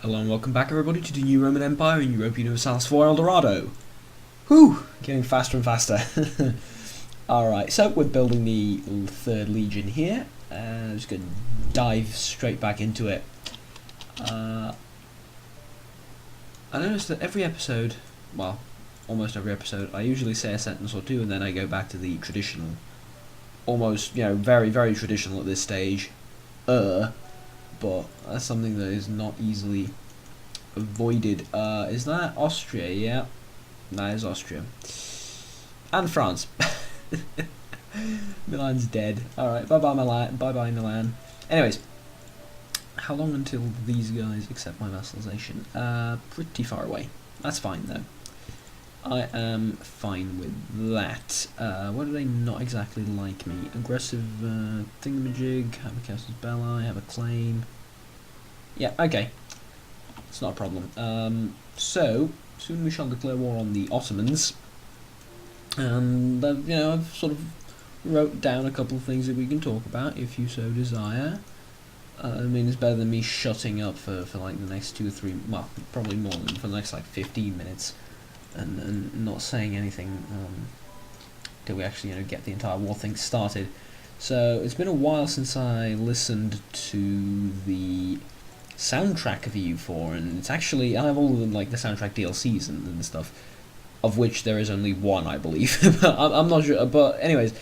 Hello and welcome back everybody to the new Roman Empire in Europa Universalis for Dorado. Whew! Getting faster and faster. Alright, so we're building the third legion here. I'm just going to dive straight back into it. I noticed that every episode, well, almost every episode, I usually say a sentence or two and then I go back to the traditional, almost, very, very traditional at this stage, but that's something that is not easily avoided. Is that Austria? Yeah, that is Austria. And France. Milan's dead. Alright, bye-bye Milan. Bye-bye Milan. Anyways, how long until these guys accept my vassalization? Pretty far away. That's fine though. I am fine with that. What do they not exactly like me? Aggressive thingamajig, have a casus belli, have a claim. Yeah, okay. It's not a problem. So, soon we shall declare war on the Ottomans. And, I've sort of wrote down a couple of things that we can talk about, if you so desire. I mean, it's better than me shutting up for like the next 2 or 3, well, probably more than for the next like 15 minutes. And not saying anything till we actually get the entire war thing started. So it's been a while since I listened to the soundtrack of EU4, and it's actually, I have all of them, like the soundtrack DLCs and stuff, of which there is only one, I believe. But I'm not sure. But anyways,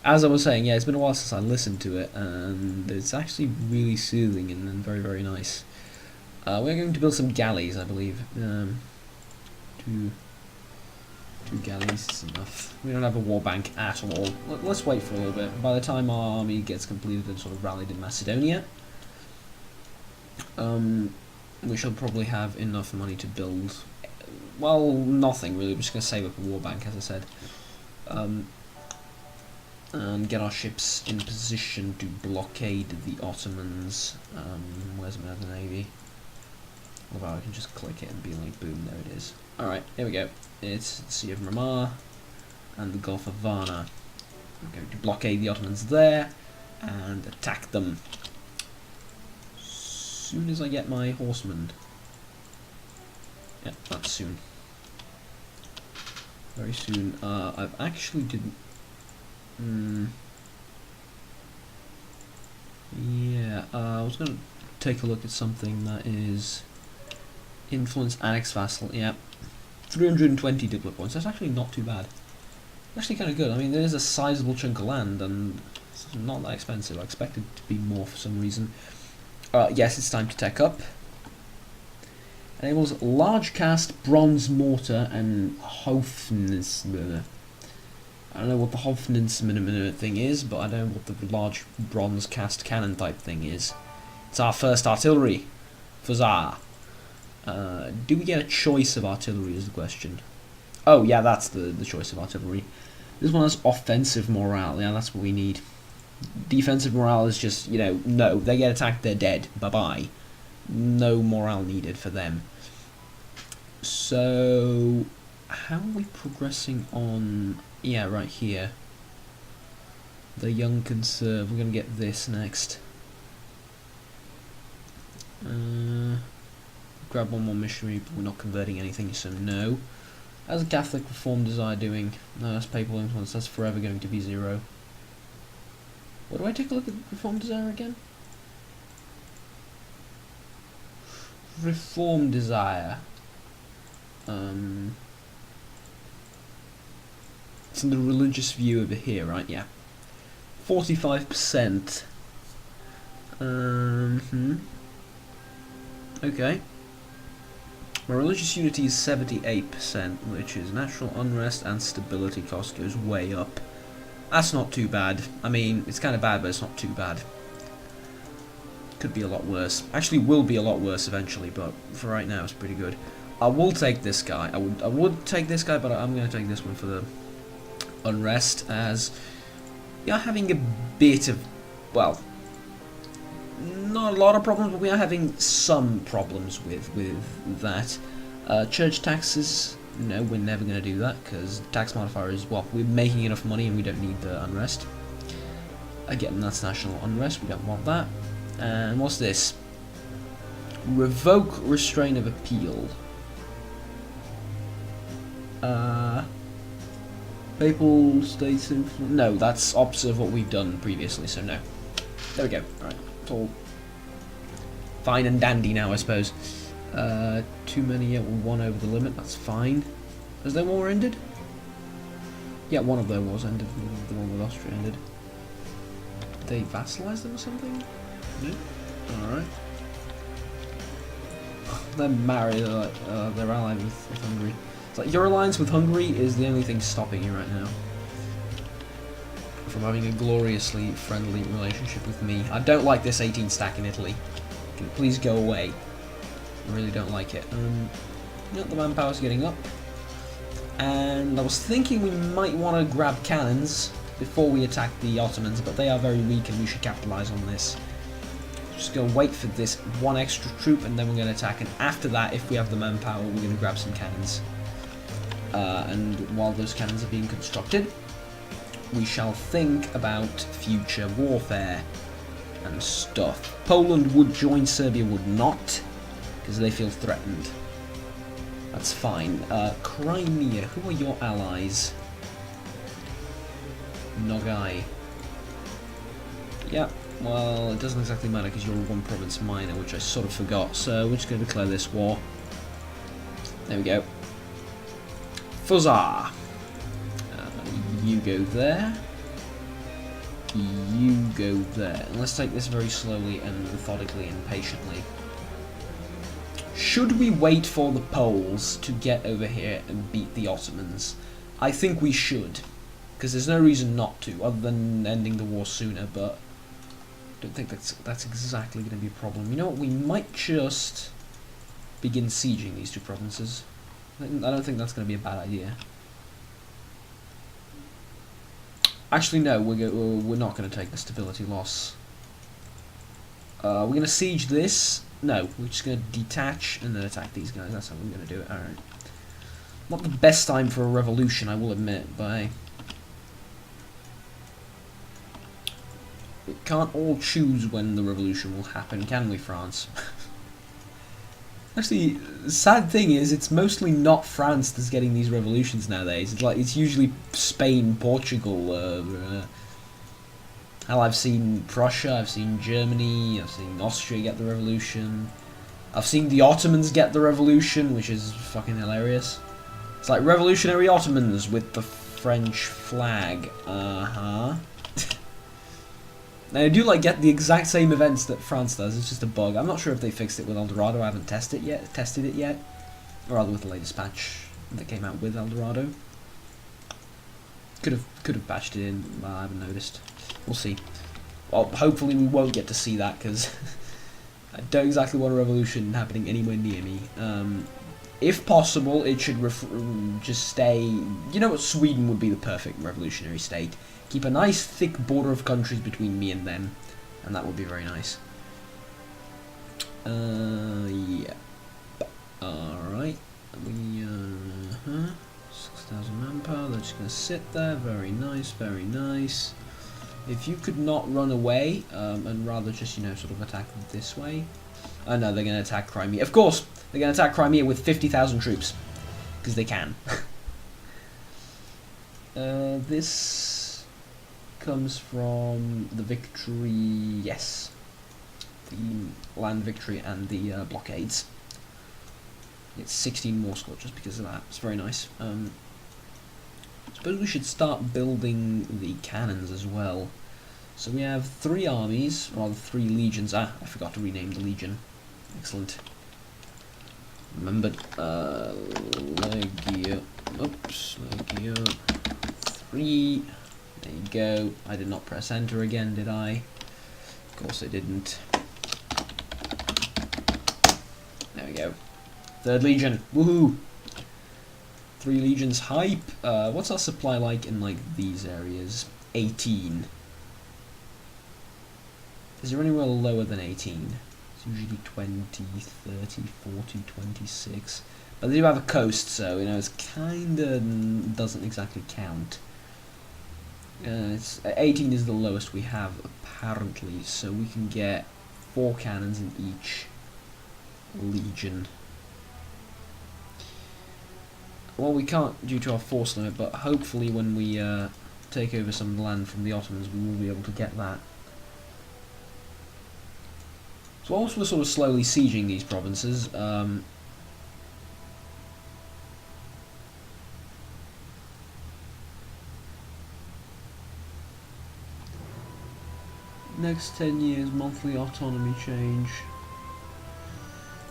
as I was saying, yeah, it's been a while since I listened to it, and it's actually really soothing and very, very nice. We're going to build some galleys, I believe. Two galleys is enough. We don't have a war bank at all. Let's wait for a little bit. By the time our army gets completed and sort of rallied in Macedonia, we shall probably have enough money to build, well, nothing really. We're just going to save up a war bank, as I said, and get our ships in position to blockade the Ottomans. Where's my other navy? Although I can just click it and be like, boom, there it is. Alright, here we go. It's the Sea of Roma and the Gulf of Varna. I'm going to blockade the Ottomans there and attack them as soon as I get my horsemen. Yeah, that's soon. Very soon. I've actually didn't... Yeah, I was going to take a look at something that is... Influence, annex, vassal, yeah. 320 diplo points, that's actually not too bad. Actually kind of good. I mean, there's a sizable chunk of land, and it's not that expensive. I expected it to be more for some reason. Yes, it's time to tech up. Enables large cast, bronze mortar, and Hofnis. I don't know what the Hofnis thing is, but I know what the large bronze cast cannon type thing is. It's our first artillery. Fuzza. Do we get a choice of artillery is the question. Oh yeah, that's the choice of artillery. This one has offensive morale. Yeah, that's what we need. Defensive morale is just, no, they get attacked, they're dead. Bye-bye. No morale needed for them. So, how are we progressing on... Yeah, right here. The Young Conserve. We're going to get this next. Grab one more missionary, but we're not converting anything, so no. How's the Catholic Reformed Desire doing? No, that's Papal Influence, that's forever going to be 0. What do I take a look at Reformed Desire again? Reformed Desire. It's in the religious view over here, right? Yeah. 45%. Okay. My religious unity is 78%, which is natural unrest and stability cost goes way up. That's not too bad. I mean, it's kind of bad, but it's not too bad. Could be a lot worse. Actually, will be a lot worse eventually, but for right now, it's pretty good. I will take this guy. I would take this guy, but I'm going to take this one for the unrest, as we are having a bit of, well, not a lot of problems, but we are having some problems with that. Church taxes, no, we're never going to do that, because tax modifier is, well, we're making enough money and we don't need the unrest. Again, that's national unrest, we don't want that. And what's this? Revoke restraint of appeal. Papal states influence. No, that's opposite of what we've done previously, so no. There we go. Alright, it's all fine and dandy now, I suppose. Too many yet, one over the limit, that's fine. Has their war ended? Yeah, one of their wars ended, the one with Austria ended. Did they vassalize them or something? No? Alright. They're married, they're allied with Hungary. It's like, your alliance with Hungary is the only thing stopping you right now from having a gloriously friendly relationship with me. I don't like this 18 stack in Italy. Can you please go away? I really don't like it. The manpower's getting up. And I was thinking we might want to grab cannons before we attack the Ottomans, but they are very weak and we should capitalize on this. Just gonna wait for this one extra troop and then we're gonna attack, and after that, if we have the manpower, we're gonna grab some cannons. And while those cannons are being constructed, we shall think about future warfare and stuff. Poland would join, Serbia would not, because they feel threatened. That's fine. Crimea, who are your allies? Nogai. Yeah, well, it doesn't exactly matter because you're a one province minor, which I sort of forgot, so we're just going to declare this war. There we go. Fuzza! You go there. You go there. And let's take this very slowly and methodically and patiently. Should we wait for the Poles to get over here and beat the Ottomans? I think we should, because there's no reason not to, other than ending the war sooner, but I don't think that's exactly going to be a problem. You know what, we might just begin sieging these two provinces. I don't think that's going to be a bad idea. Actually, no, we're not going to take the stability loss. We're going to siege this. No, we're just going to detach and then attack these guys. That's how we're going to do it. Alright. Not the best time for a revolution, I will admit, but we can't all choose when the revolution will happen, can we, France? Actually, the sad thing is, it's mostly not France that's getting these revolutions nowadays. It's usually Spain, Portugal. Hell, I've seen Prussia, I've seen Germany, I've seen Austria get the revolution. I've seen the Ottomans get the revolution, which is fucking hilarious. It's like revolutionary Ottomans with the French flag. Now, I do get the exact same events that France does. It's just a bug. I'm not sure if they fixed it with Eldorado. I haven't tested it yet, or rather with the latest patch that came out with Eldorado. Could have patched it in. I haven't noticed. We'll see. Well, hopefully we won't get to see that, because I don't exactly want a revolution happening anywhere near me. If possible, it should just stay. You know what? Sweden would be the perfect revolutionary state. Keep a nice thick border of countries between me and them, and that would be very nice. Yeah. Alright. 6,000 manpower, they're just gonna sit there. Very nice, very nice. If you could not run away, and rather just, sort of attack this way. Oh no, they're gonna attack Crimea. Of course, they're gonna attack Crimea with 50,000 troops. Because they can. This comes from the victory, yes, the land victory and the blockades. It's 16 more score just because of that. It's very nice. I suppose we should start building the cannons as well. So we have 3 armies, or rather 3 legions. I forgot to rename the legion. Excellent. Remembered. Legio. Oops. Legio 3. There you go. I did not press enter again, did I? Of course I didn't. There we go. 3rd Legion. Woohoo! 3 legions. Hype. What's our supply like in these areas? 18. Is there anywhere lower than 18? It's usually 20, 30, 40, 26. But they do have a coast, so it's kinda doesn't exactly count. It's 18 is the lowest we have apparently, so we can get 4 cannons in each. legion. Well, we can't due to our force limit, but hopefully when we take over some land from the Ottomans, we will be able to get that. So whilst we're sort of slowly sieging these provinces, next 10 years, monthly autonomy change.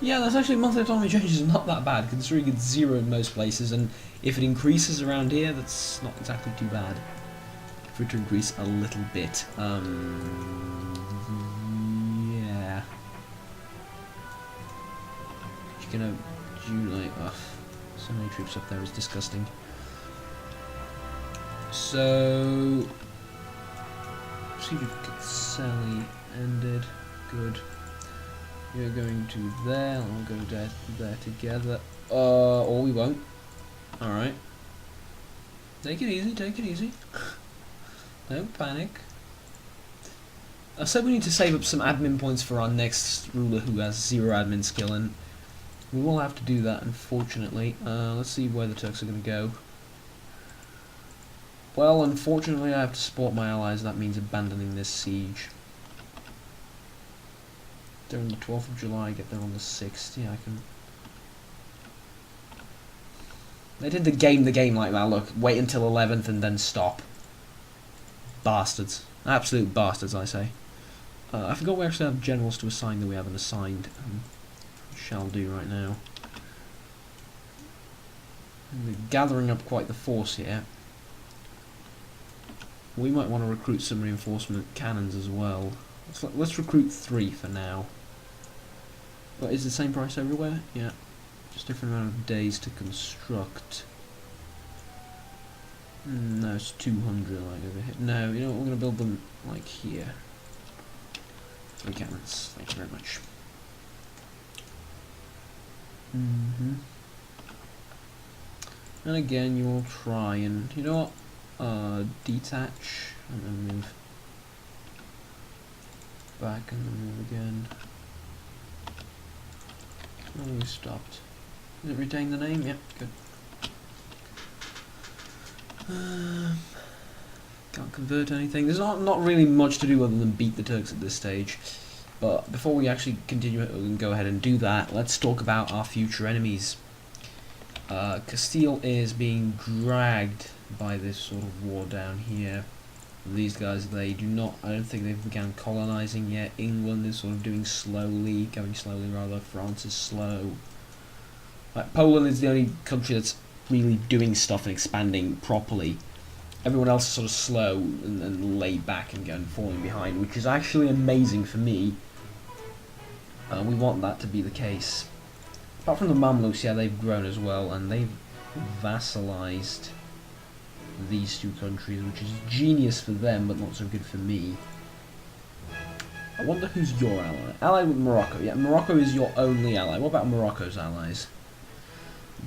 Yeah, that's actually monthly autonomy change is not that bad, considering it's 0 in most places, and if it increases around here, that's not exactly too bad. For it to increase a little bit. Yeah. You're gonna do like, ugh, so many troops up there is disgusting. So, siege of Sally ended. Good. You're going to there, and I'll go there together. Or we won't. Alright. Take it easy, take it easy. Don't panic. I said we need to save up some admin points for our next ruler who has 0 admin skill, and we will have to do that, unfortunately. Let's see where the Turks are going to go. Well, unfortunately I have to support my allies, that means abandoning this siege. They're on the 12th of July, get there on the 6th, yeah, I can... They did the game like that, look, wait until 11th and then stop. Bastards. Absolute bastards, I say. I forgot we actually have generals to assign that we haven't assigned. Shall do right now. We're gathering up quite the force here. We might want to recruit some reinforcement cannons as well. Let's recruit 3 for now. But is it the same price everywhere? Yeah. Just different amount of days to construct. No, it's 200 like over here. No, you know what, we're going to build them like here. 3 cannons. Thank you very much. And again, you will try and, you know what, detach and then move back and then move again. Oh, we stopped. Did it retain the name? Yep, good. Can't convert anything. There's not really much to do other than beat the Turks at this stage. But before we actually continue and go ahead and do that, let's talk about our future enemies. Castile is being dragged by this sort of war down here. These guys, I don't think they've begun colonizing yet. England is sort of going slowly rather. France is slow. Poland is the only country that's really doing stuff and expanding properly. Everyone else is sort of slow and laid back and falling behind, which is actually amazing for me. We want that to be the case. Apart from the Mamluks, yeah, they've grown as well, and they've vassalized these 2 countries, which is genius for them, but not so good for me. I wonder who's your ally. Allied with Morocco. Yeah, Morocco is your only ally. What about Morocco's allies?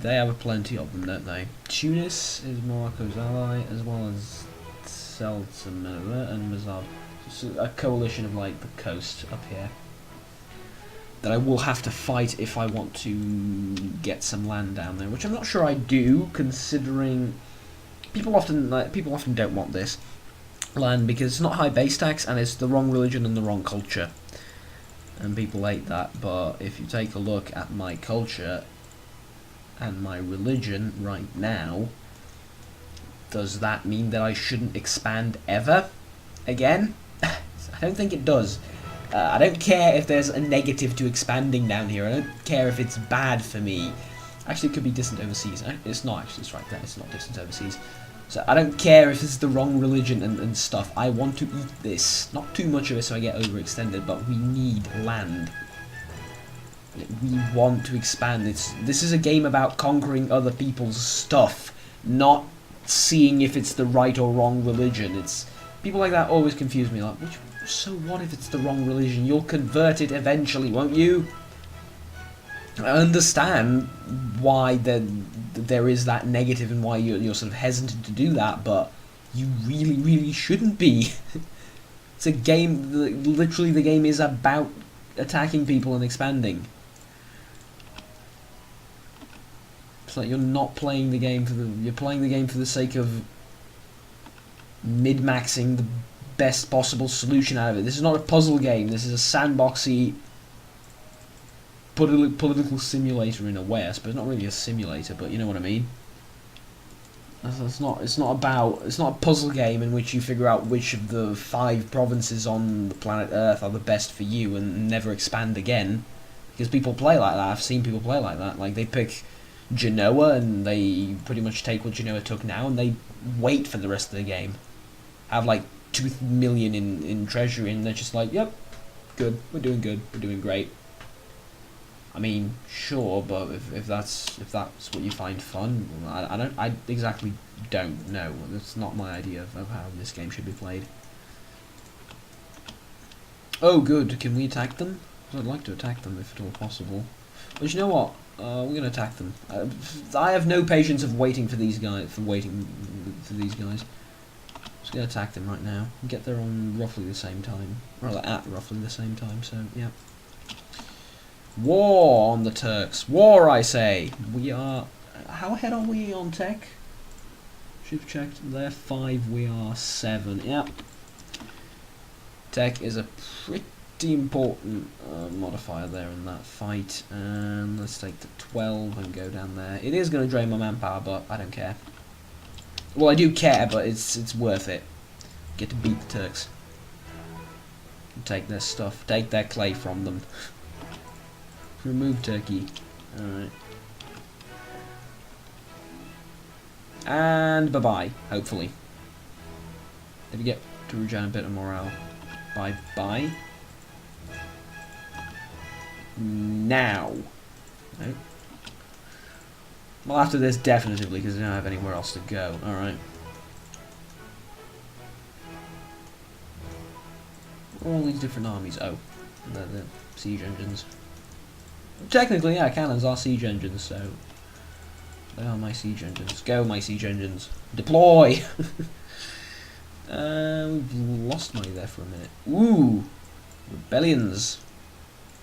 They have plenty of them, don't they? Tunis is Morocco's ally, as well as Seltsamova and Mazab. So a coalition of, like, the coast up here that I will have to fight if I want to get some land down there, which I'm not sure I do, considering people often don't want this land because it's not high base tax and it's the wrong religion and the wrong culture, and people hate that. But if you take a look at my culture and my religion right now, does that mean that I shouldn't expand ever again? I don't think it does. I don't care if there's a negative to expanding down here. I don't care if it's bad for me. Actually, it could be distant overseas. It's not actually, it's right there. It's not distant overseas. So I don't care if it's the wrong religion and stuff. I want to eat this. Not too much of it so I get overextended, but we need land. We want to expand. This is a game about conquering other people's stuff, not seeing if it's the right or wrong religion. It's people like that always confuse me. Like, so what if it's the wrong religion? You'll convert it eventually, won't you? I understand why there is that negative and why you're sort of hesitant to do that, but you really, really shouldn't be. It's a game. Literally, the game is about attacking people and expanding. It's like you're not playing the game for the... You're playing the game for the sake of mid-maxing the best possible solution out of it. This is not a puzzle game. This is a sandboxy political simulator in a way. I suppose not really a simulator, but you know what I mean. It's not a puzzle game in which you figure out which of the 5 provinces on the planet Earth are the best for you and never expand again. Because people play like that. I've seen people play like that. Like they pick Genoa and they pretty much take what Genoa took now and they wait for the rest of the game. Have like 2 million in treasury and they're just like, yep, good, we're doing great. I mean, sure, but if that's what you find fun, I exactly don't know. That's not my idea of how this game should be played. Oh, good. Can we attack them? I'd like to attack them if at all possible. But you know what? We're gonna attack them. I have no patience of waiting for these guys. Just gonna attack them right now. Get there on roughly the same time, or at roughly the same time. So yeah. War on the Turks. War, I say. We are... How ahead are we on tech? Should have checked. They're 5, we are 7. Yep. Tech is a pretty important modifier there in that fight. And let's take the 12 and go down there. It is going to drain my manpower, but I don't care. Well, I do care, but it's worth it. Get to beat the Turks. Take their stuff. Take their clay from them. Remove Turkey. Alright. And bye-bye, hopefully. If you get to regen a bit of morale. Bye-bye. Now. No. Well, after this, definitively, because I don't have anywhere else to go. Alright. All these different armies. Oh. They're the siege engines. Technically, yeah, cannons are siege engines, so they are my siege engines. Go, my siege engines. Deploy! We've lost money there for a minute. Ooh! Rebellions.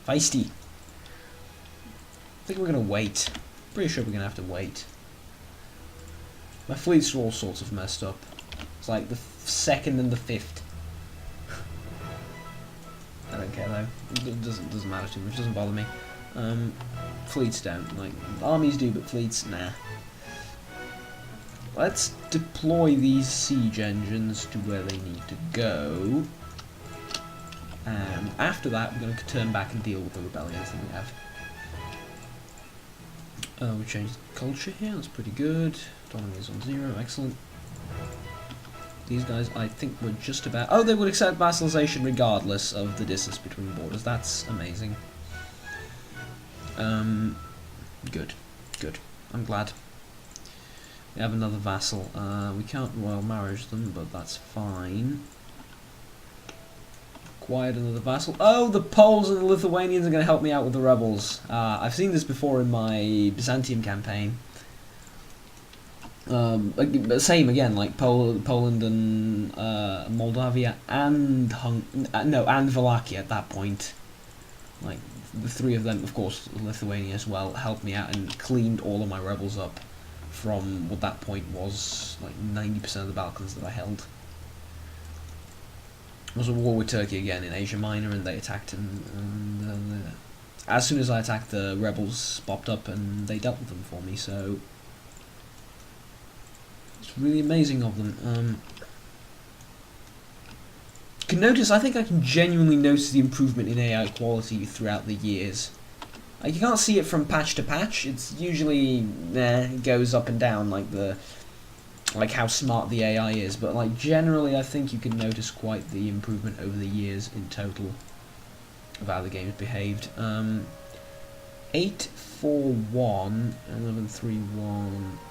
Feisty. I think we're going to wait. Pretty sure we're going to have to wait. My fleets are all sorts of messed up. It's like the 2nd and the 5th. I don't care though. It doesn't matter too much. It doesn't bother me. Fleets don't. Like, armies do, but fleets, nah. Let's deploy these siege engines to where they need to go. And after that, we're going to turn back and deal with the rebellions that we have. We changed culture here, that's pretty good. Autonomy is on 0, excellent. These guys, I think, were just about... Oh, they would accept vassalization regardless of the distance between borders. That's amazing. Good. I'm glad. We have another vassal. We can't royal marriage them, but that's fine. Acquired another vassal. Oh, the Poles and the Lithuanians are going to help me out with the rebels. I've seen this before in my Byzantium campaign. Same again, like Poland and Moldavia and and Wallachia at that point. Like the 3 of them, of course, Lithuania as well, helped me out and cleaned all of my rebels up from what that point was like 90% of the Balkans that I held. I was at war with Turkey again in Asia Minor, and they attacked, and as soon as I attacked, the rebels popped up and they dealt with them for me. So it's really amazing of them. You can notice, I think I can genuinely notice the improvement in AI quality throughout the years. Like, you can't see it from patch to patch. It's usually it goes up and down, like how smart the AI is. But like generally, I think you can notice quite the improvement over the years in total of how the game's behaved. 8-4-1, 11-3-1,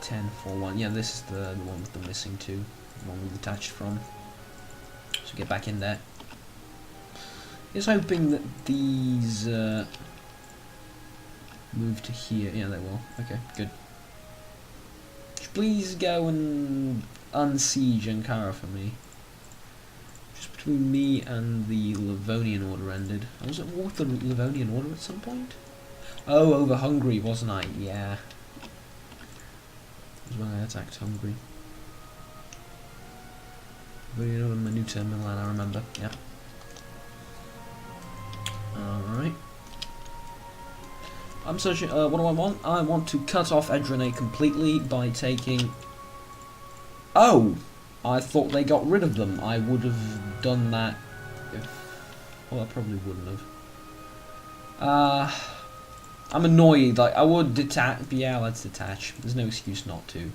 10-4-1. Yeah, this is the one with the missing 2, the one we detached from. So get back in there. Just hoping that these move to here. Yeah, they will. Okay, good. Please go and unsiege Ankara for me. Just between me and the Livonian Order ended. I was at war with the Livonian Order at some point? Oh, over Hungary, wasn't I? Yeah. was when I attacked Hungary. But you know, my new term Milan, I remember. Yeah. Alright. I'm searching. What do I want? I want to cut off Edrene completely by taking. Oh! I thought they got rid of them. I would have done that if. Well, I probably wouldn't have. I'm annoyed. Like, I would detach. Yeah, let's detach. There's no excuse not to.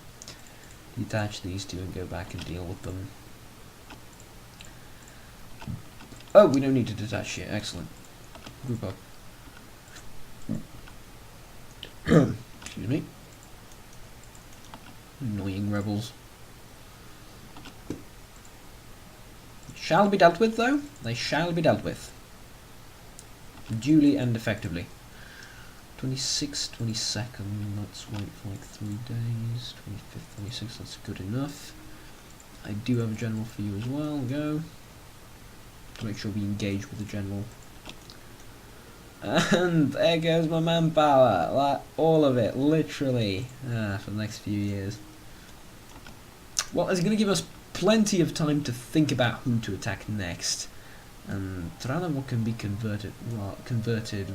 Detach these two and go back and deal with them. Oh, we don't need to detach yet. Excellent. Group up. Excuse me. Annoying rebels. Shall be dealt with, though. They shall be dealt with. Duly and effectively. 26th, 22nd, let's wait for like 3 days. 25th, 26th, that's good enough. I do have a general for you as well. Go. To make sure we engage with the general. And there goes my manpower. Like, all of it, literally. For the next few years. Well, it's going to give us plenty of time to think about who to attack next. And Dorado can be converted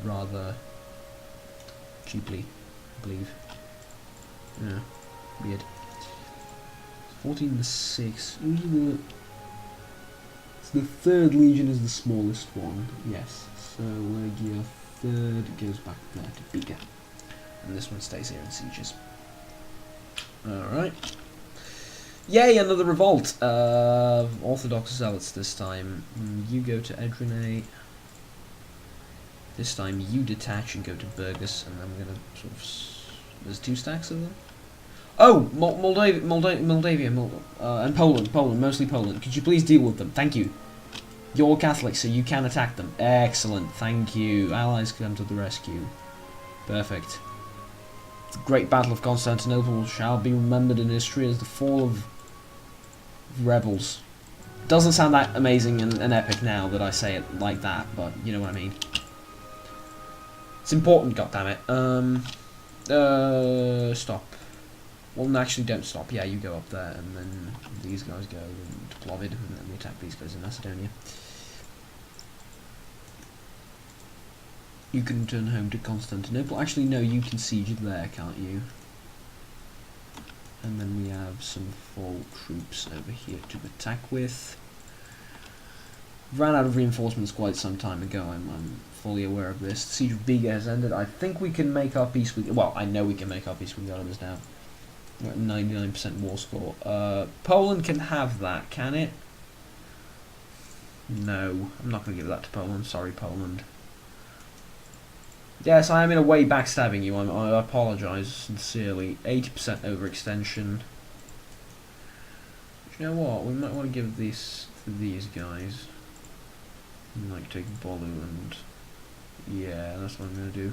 rather cheaply, I believe. Yeah, weird. 14 to 6. The third legion is the smallest one. Yes. So Legia third goes back there to Bigger, and this one stays here in sieges. All right. Yay! Another revolt. Orthodox zealots this time. You go to Edrene. This time you detach and go to Burgos, and I'm gonna sort of. There's 2 stacks of them. Oh, Moldavia, and Poland, mostly Poland. Could you please deal with them? Thank you. You're Catholic, so you can attack them. Excellent, thank you. Allies come to the rescue. Perfect. The Great Battle of Constantinople shall be remembered in history as the fall of rebels. Doesn't sound that amazing and epic now that I say it like that, but you know what I mean. It's important, goddammit. Stop. Well, actually, don't stop. Yeah, you go up there, and then these guys go to Plovid, and then we attack these guys in Macedonia. You can return home to Constantinople. Actually, no, you can siege it there, can't you? And then we have some full troops over here to attack with. Ran out of reinforcements quite some time ago. I'm fully aware of this. The siege of Biga has ended. I think we can make our peace with. Well, I know we can make our peace with the others now. We're at 99% war score. Poland can have that, can it? No, I'm not going to give that to Poland. Sorry, Poland. Yes, I am in a way backstabbing you. I apologise sincerely. 80% overextension. You know what? We might want to give this to these guys. Like take Bolu and yeah, that's what I'm going to do.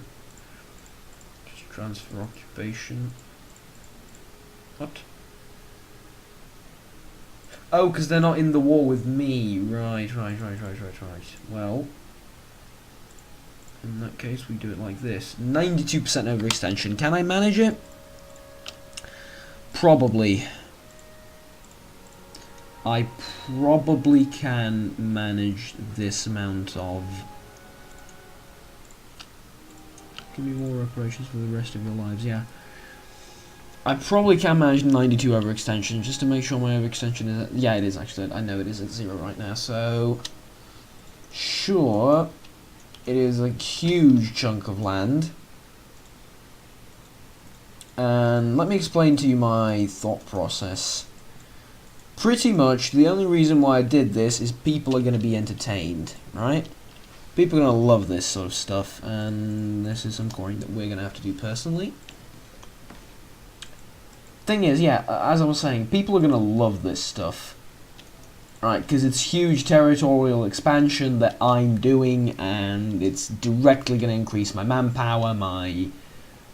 Just transfer occupation. What? Oh, because they're not in the war with me. Right. Well, in that case, we do it like this. 92% overextension. Can I manage it? Probably. I probably can manage this amount of... Give me more reparations for the rest of your lives, yeah. I probably can manage 92 overextension, just to make sure my overextension is... Yeah, it is actually. I know it is at 0 right now, so... Sure. It is a huge chunk of land. And let me explain to you my thought process. Pretty much, the only reason why I did this is people are going to be entertained, right? People are going to love this sort of stuff, and this is some coring that we're going to have to do personally. Thing is, yeah, as I was saying, people are going to love this stuff, right? Because it's huge territorial expansion that I'm doing, and it's directly going to increase my manpower, my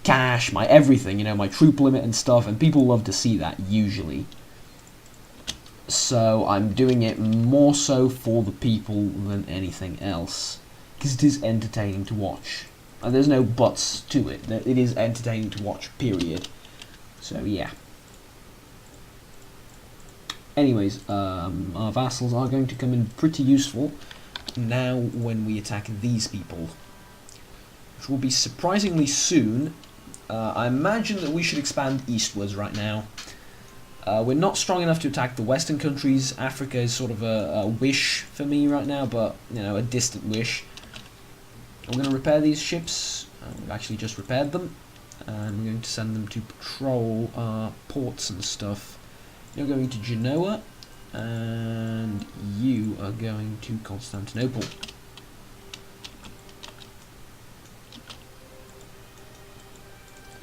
cash, my everything, you know, my troop limit and stuff, and people love to see that, usually. So I'm doing it more so for the people than anything else, because it is entertaining to watch. There's no buts to it. It is entertaining to watch, period. So yeah. Anyways, our vassals are going to come in pretty useful now when we attack these people, which will be surprisingly soon. I imagine that we should expand eastwards right now. We're not strong enough to attack the western countries. Africa is sort of a wish for me right now, but, you know, a distant wish. I'm going to repair these ships. We've actually just repaired them. And we're going to send them to patrol our ports and stuff. You're going to Genoa, and you are going to Constantinople.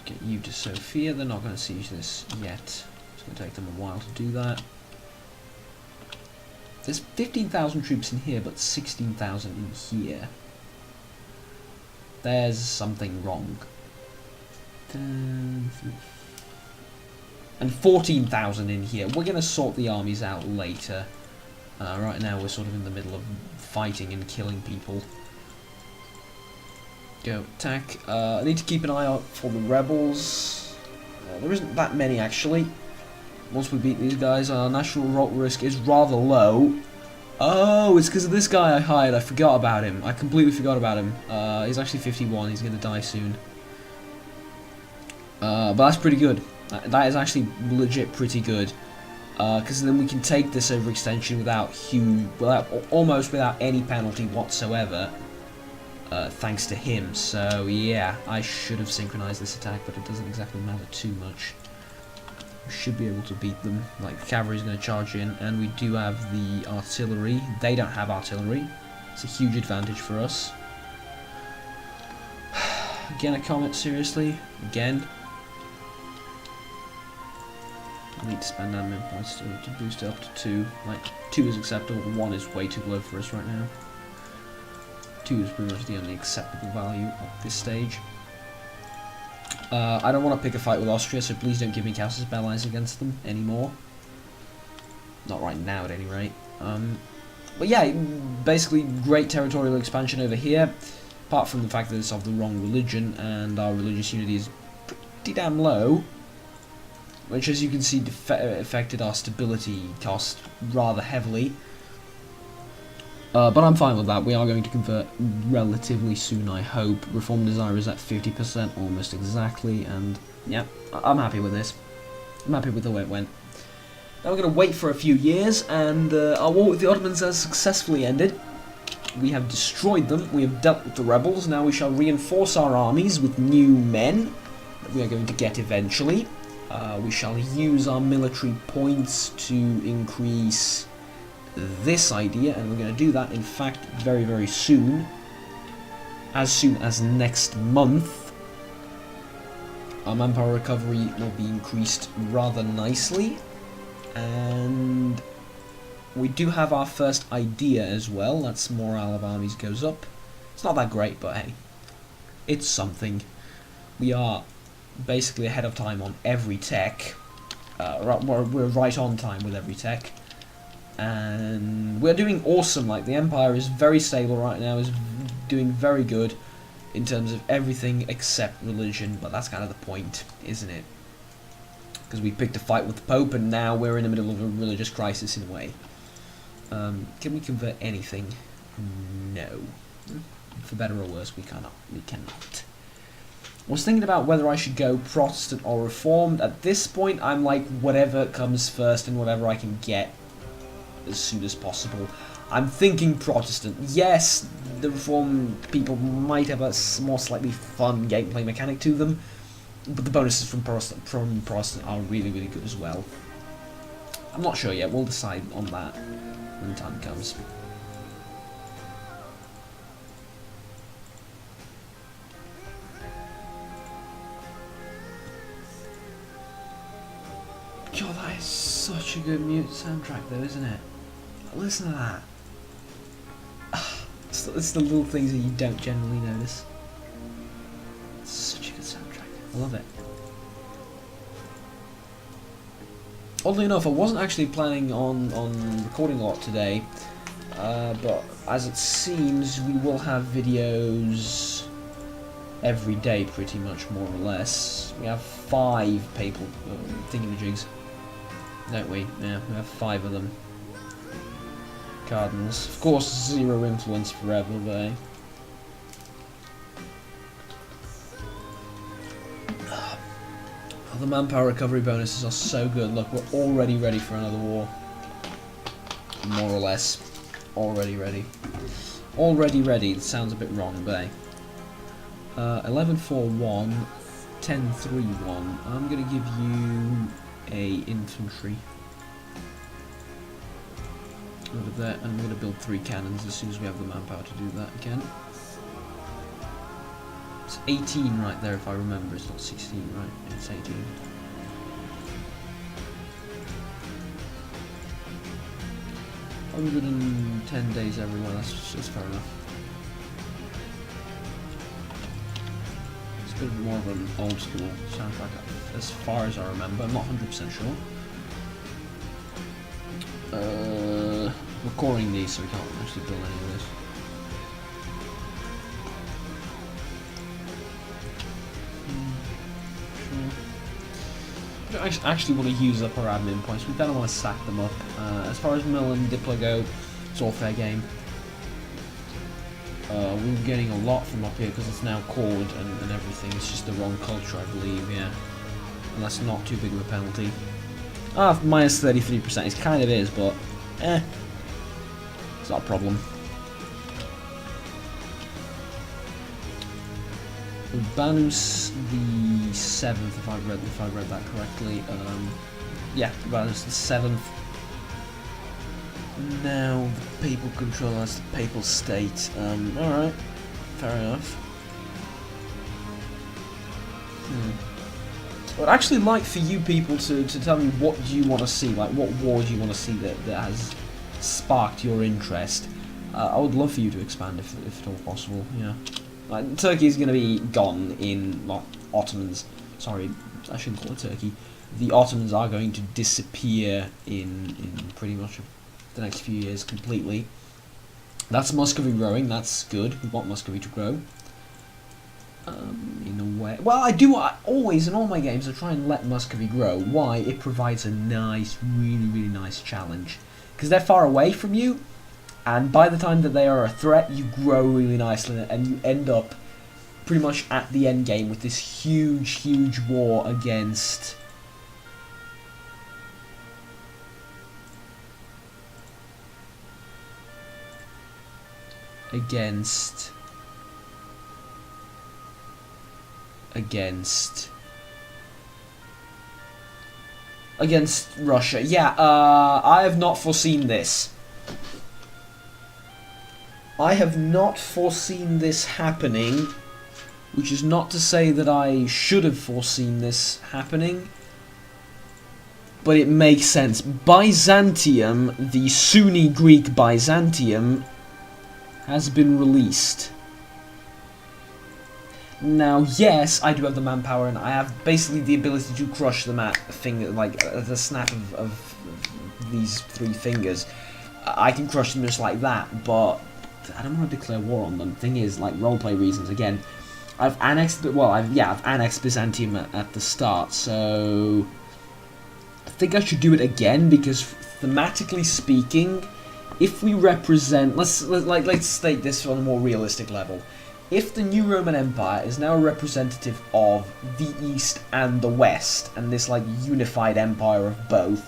Get you to Sofia. They're not going to siege this yet. It's going to take them a while to do that. There's 15,000 troops in here, but 16,000 in here. There's something wrong. And 14,000 in here. We're going to sort the armies out later. Right now we're sort of in the middle of fighting and killing people. Go attack. I need to keep an eye out for the rebels. There isn't that many actually. Once we beat these guys, our national revolt risk is rather low. Oh, it's because of this guy I hired. I forgot about him. I completely forgot about him. He's actually 51. He's going to die soon. But that's pretty good. That is actually legit pretty good. Because then we can take this overextension almost without any penalty whatsoever. Thanks to him. So yeah, I should have synchronized this attack, but it doesn't exactly matter too much. We should be able to beat them. Like, the cavalry is going to charge in, and we do have the artillery. They don't have artillery. It's a huge advantage for us. Again, a comet, seriously? Again? I need to spend admin points to boost it up to 2. Like, 2 is acceptable, 1 is way too low for us right now. 2 is pretty much the only acceptable value at this stage. I don't want to pick a fight with Austria, so please don't give me Casus Belli's against them anymore. Not right now, at any rate. But yeah, basically great territorial expansion over here. Apart from the fact that it's of the wrong religion, and our religious unity is pretty damn low. Which, as you can see, affected our stability cost rather heavily. But I'm fine with that. We are going to convert relatively soon, I hope. Reform Desire is at 50% almost exactly, and yeah, I'm happy with this. I'm happy with the way it went. Now we're going to wait for a few years, and our war with the Ottomans has successfully ended. We have destroyed them, we have dealt with the rebels, now we shall reinforce our armies with new men that we are going to get eventually. We shall use our military points to increase this idea, and we're going to do that, in fact, very, very soon. As soon as next month. Our manpower recovery will be increased rather nicely, and we do have our first idea as well. That's morale of armies goes up. It's not that great, but hey, it's something. We are basically ahead of time on every tech. We're right on time with every tech. And we're doing awesome. Like, the Empire is very stable right now, is doing very good in terms of everything except religion, but that's kind of the point, isn't it? Because we picked a fight with the Pope, and now we're in the middle of a religious crisis in a way. Can we convert anything? No. For better or worse, we cannot. I was thinking about whether I should go Protestant or Reformed. At this point, I'm like, whatever comes first and whatever I can get as soon as possible. I'm thinking Protestant. Yes, the Reformed people might have a more slightly fun gameplay mechanic to them, but the bonuses from Protestant are really, really good as well. I'm not sure yet. We'll decide on that when the time comes. God, that is such a good mute soundtrack though, isn't it? Listen to that. It's the little things that you don't generally notice. It's such a good soundtrack. I love it. Oddly enough, I wasn't actually planning on recording a lot today, but as it seems, we will have videos every day, pretty much, more or less. We have 5 papal thingamajigs. don't we? Yeah, we have 5 of them. Cardinals. Of course, 0 influence forever, but... Oh, the manpower recovery bonuses are so good. Look, we're already ready for another war. More or less. Already ready. Already ready. It sounds a bit wrong, but... 11-4-1, 10-3-1. I'm going to give you a infantry. Over there, and I'm going to build 3 cannons as soon as we have the manpower to do that again. It's 18 right there if I remember, it's not 16, right? It's 18. $110 days everywhere, that's fair enough. It's a bit more of an old school soundtrack as far as I remember, I'm not 100% sure. Recording these so we can't actually build any of this. We don't actually want to use up our admin points, we don't want to sack them up. As far as Mill and Diplo go, it's all fair game. We're getting a lot from up here because it's now chord and everything, it's just the wrong culture I believe, yeah. And that's not too big of a penalty. Minus 33%, it kind of is, but it's not a problem. Urbanus the 7th, if I read that correctly. Yeah, Urbanus the 7th. Now the papal control as the papal state. Alright, fair enough. I'd actually like for you people to tell me what you want to see, like what war do you want to see that has sparked your interest. I would love for you to expand if at all possible, yeah. Like, Turkey is going to be gone in, well, Ottomans, sorry, I shouldn't call it Turkey. The Ottomans are going to disappear in pretty much the next few years completely. That's Muscovy growing, that's good, we want Muscovy to grow. In a way, well, I always in all my games I try and let Muscovy grow. Why? It provides a nice, really nice challenge. Because they're far away from you, and by the time that they are a threat, you grow really nicely, and you end up pretty much at the end game with this huge war against... Against Russia. Yeah, I have not foreseen this. I have not foreseen this happening, which is not to say that I should have foreseen this happening, but it makes sense. Byzantium, the Sunni Greek Byzantium, has been released. Now, yes, I do have the manpower, and I have basically the ability to crush them at the snap of these 3 fingers. I can crush them just like that, but I don't want to declare war on them. Thing is, like roleplay reasons, again, I've annexed Byzantium at the start, so I think I should do it again because thematically speaking, if we represent, let's state this on a more realistic level. If the new Roman Empire is now a representative of the East and the West, and this like unified empire of both,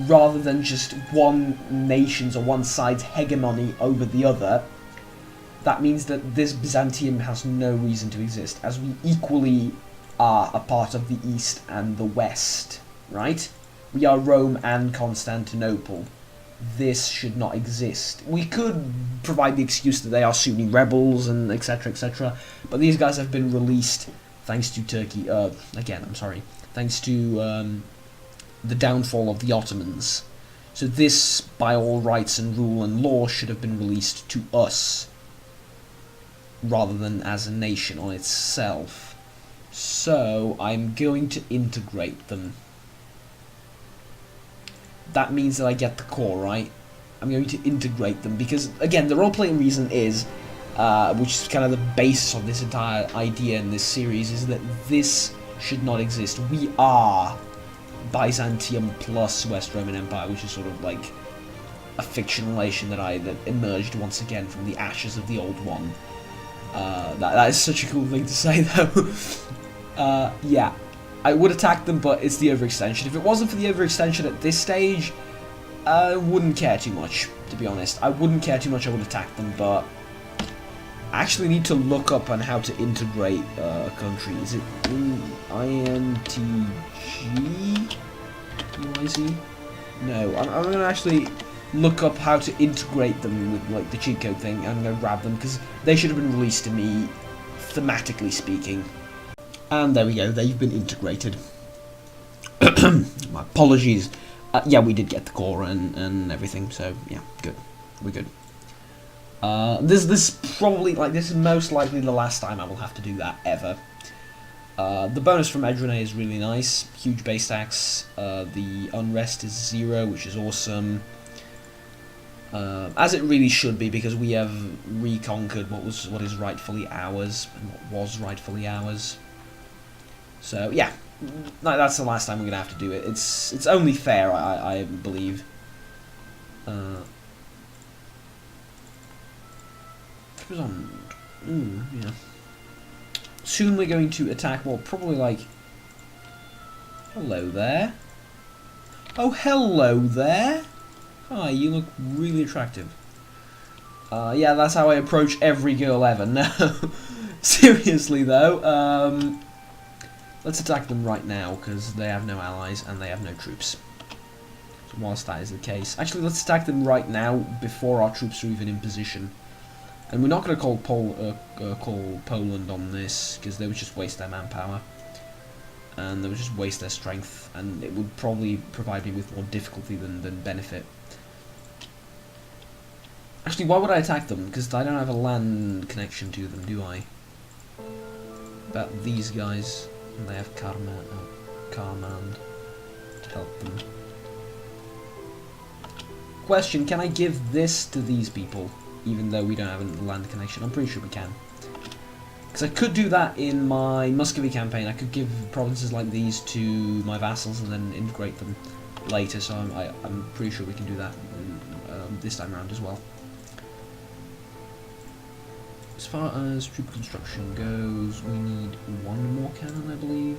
rather than just one nation's or one side's hegemony over the other, that means that this Byzantium has no reason to exist, as we equally are a part of the East and the West, right? We are Rome and Constantinople. This should not exist. We could provide the excuse that they are Sunni rebels and etc, but these guys have been released thanks to Turkey, thanks to the downfall of the Ottomans. So this, by all rights and rule and law, should have been released to us, rather than as a nation on itself. So I'm going to integrate them. That means that I get the core, right? I'm going to integrate them because, again, the role-playing reason is, which is kind of the basis of this entire idea in this series, is that this should not exist. We are Byzantium plus West Roman Empire, which is sort of like a fictional nation that emerged once again from the ashes of the old one. That is such a cool thing to say, though. Yeah, I would attack them, but it's the overextension. If it wasn't for the overextension at this stage, I wouldn't care too much, to be honest. I wouldn't care too much, I would attack them, but I actually need to look up on how to integrate a country. Is it INTG? UIZ? No, I'm going to actually look up how to integrate them with like the cheat code thing. I'm going to grab them because they should have been released to me, thematically speaking. And there we go, they've been integrated. My apologies. Yeah, we did get the core and everything, so yeah, good. We're good. This is most likely the last time I will have to do that ever. The bonus from Edrene is really nice. Huge base tax. The unrest is 0, which is awesome. As it really should be, because we have reconquered what is rightfully ours and what was rightfully ours. So yeah, that's the last time we're gonna have to do it. It's only fair, I believe. Yeah. Soon we're going to attack, well, probably like... Hello there. Oh, hello there. Hi, you look really attractive. Yeah, that's how I approach every girl ever. No. Seriously, though. Let's attack them right now, because they have no allies and they have no troops. So whilst that is the case... Actually, let's attack them right now, before our troops are even in position. And we're not going to call Poland on this, because they would just waste their manpower. And they would just waste their strength, and it would probably provide me with more difficulty than benefit. Actually, why would I attack them? Because I don't have a land connection to them, do I? About these guys, and they have Karman to help them. Question, can I give this to these people? Even though we don't have a land connection, I'm pretty sure we can. Because I could do that in my Muscovy campaign. I could give provinces like these to my vassals and then integrate them later. So I'm pretty sure we can do that this time around as well. As far as troop construction goes, we need 1 more cannon, I believe.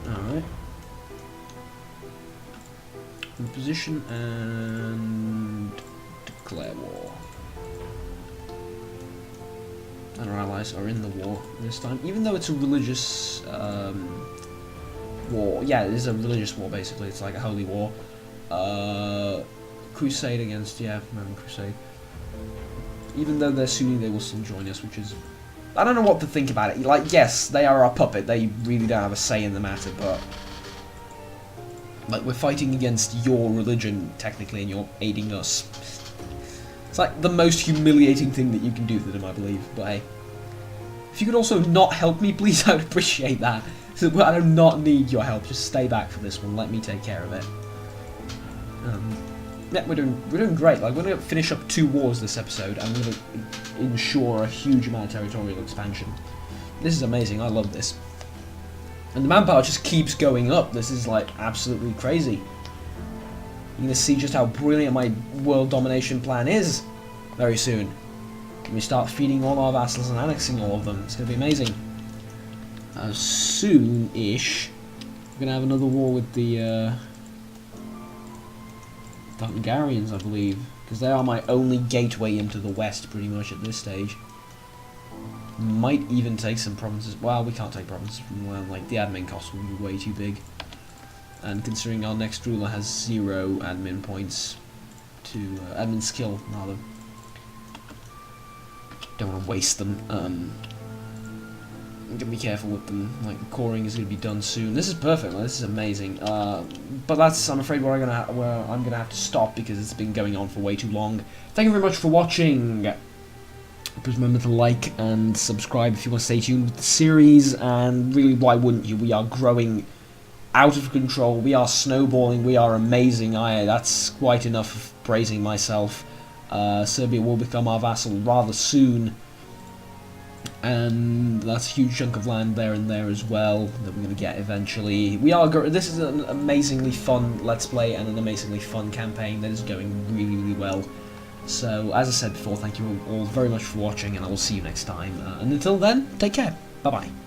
Alright. In position and declare war. And our allies are in the war this time, even though it's a religious war. Yeah, it is a religious war basically. It's like a holy war. Crusade against Roman Crusade. Even though they're Sunni, they will still join us, which is, I don't know what to think about it. Like, yes, they are our puppet. They really don't have a say in the matter, but. Like, we're fighting against your religion, technically, and you're aiding us. It's like the most humiliating thing that you can do to them, I believe. But hey, if you could also not help me, please, I would appreciate that. So, I do not need your help. Just stay back for this one. Let me take care of it. Yeah, we're doing great. Like, we're going to finish up 2 wars this episode, and we're going to ensure a huge amount of territorial expansion. This is amazing. I love this. And the manpower just keeps going up. This is like absolutely crazy. You're going to see just how brilliant my world domination plan is very soon. When we start feeding all our vassals and annexing all of them. It's going to be amazing. Soon-ish, we're going to have another war with the Hungarians, I believe. Because they are my only gateway into the west, pretty much, at this stage. Might even take some provinces. Well, we can't take provinces from them. Like, the admin costs will be way too big. And considering our next ruler has 0 admin points to admin skill, rather, don't want to waste them. I'm gonna be careful with them. Like, the coring is gonna be done soon. This is perfect. Like, this is amazing. But that's, I'm afraid, where I'm gonna have to stop because it's been going on for way too long. Thank you very much for watching. Please remember to like and subscribe if you want to stay tuned with the series, and really, why wouldn't you? We are growing out of control, we are snowballing, we are amazing. That's quite enough of praising myself. Serbia will become our vassal rather soon, and that's a huge chunk of land there and there as well that we're going to get eventually. This is an amazingly fun Let's Play and an amazingly fun campaign that is going really, really well. So, as I said before, thank you all very much for watching, and I will see you next time. And until then, take care. Bye-bye.